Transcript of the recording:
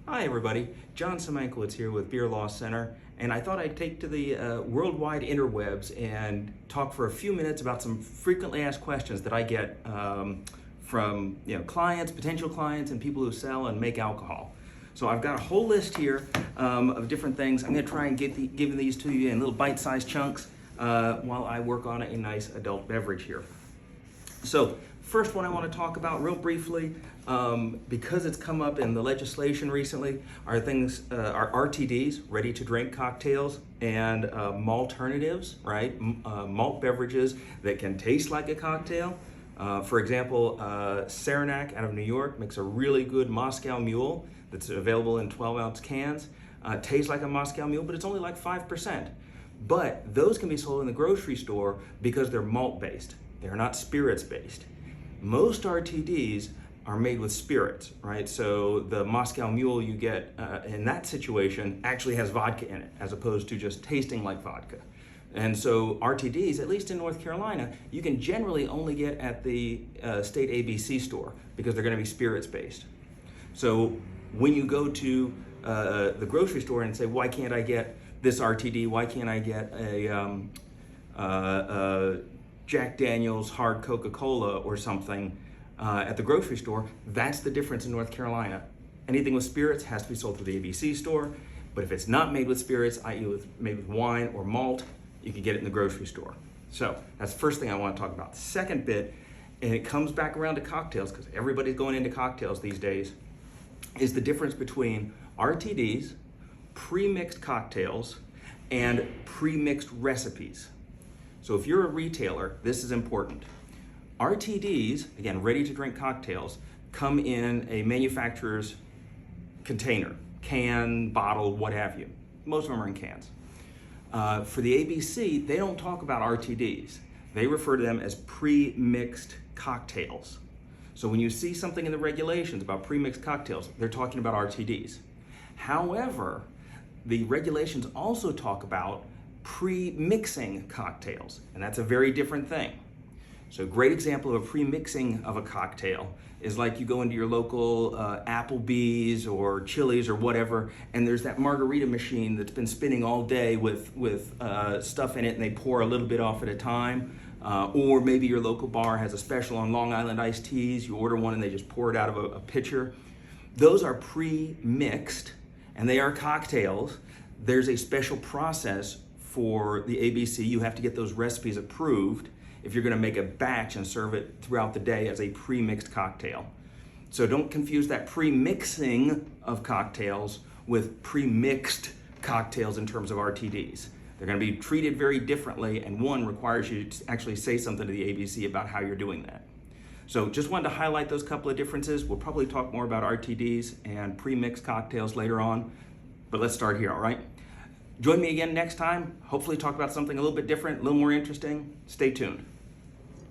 Hi everybody, John Semankiewicz here with Beer Law Center, and I thought I'd take to the worldwide interwebs and talk for a few minutes about some frequently asked questions that I get from clients, potential clients, and people who sell and make alcohol. So I've got a whole list here of different things. I'm going to try and give these to you in little bite-sized chunks while I work on a nice adult beverage here. So first one I want to talk about real briefly, because it's come up in the legislation recently, are RTDs, ready to drink cocktails, and Malternatives, right? Malt beverages that can taste like a cocktail. For example, Saranac out of New York makes a really good Moscow Mule that's available in 12-ounce cans. Tastes like a Moscow Mule, but it's only like 5%. But those can be sold in the grocery store because they're malt-based. They're not spirits-based. Most RTDs are made with spirits, right? So the Moscow Mule you get in that situation actually has vodka in it, as opposed to just tasting like vodka. And so RTDs, at least in North Carolina, you can generally only get at the state ABC store because they're going to be spirits-based. So when you go to the grocery store and say, why can't I get this RTD? Why can't I get a Jack Daniel's hard Coca-Cola or something at the grocery store? That's the difference in North Carolina. Anything with spirits has to be sold through the ABC store, but if it's not made with spirits, i.e. made with wine or malt, you can get it in the grocery store. So that's the first thing I want to talk about. The second bit, and it comes back around to cocktails because everybody's going into cocktails these days, is the difference between RTDs, pre-mixed cocktails, and pre-mixed recipes. So if you're a retailer, this is important. RTDs, again, ready-to-drink cocktails, come in a manufacturer's container, can, bottle, what have you. Most of them are in cans. For the ABC, they don't talk about RTDs. They refer to them as pre-mixed cocktails. So when you see something in the regulations about pre-mixed cocktails, they're talking about RTDs. However, the regulations also talk about pre-mixing cocktails, and that's a very different thing. So a great example of a pre-mixing of a cocktail is like you go into your local Applebee's or Chili's or whatever, and there's that margarita machine that's been spinning all day with stuff in it, and they pour a little bit off at a time. Or maybe your local bar has a special on Long Island iced teas. You order one and they just pour it out of a pitcher. Those are pre-mixed, and they are cocktails. There's a special process for the ABC. You have to get those recipes approved if you're going to make a batch and serve it throughout the day as a pre-mixed cocktail. So don't confuse that pre-mixing of cocktails with pre-mixed cocktails in terms of RTDs. They're going to be treated very differently, and one requires you to actually say something to the ABC about how you're doing that. So just wanted to highlight those couple of differences. We'll probably talk more about RTDs and pre-mixed cocktails later on, but let's start here, all right? Join me again next time. Hopefully talk about something a little bit different, a little more interesting. Stay tuned.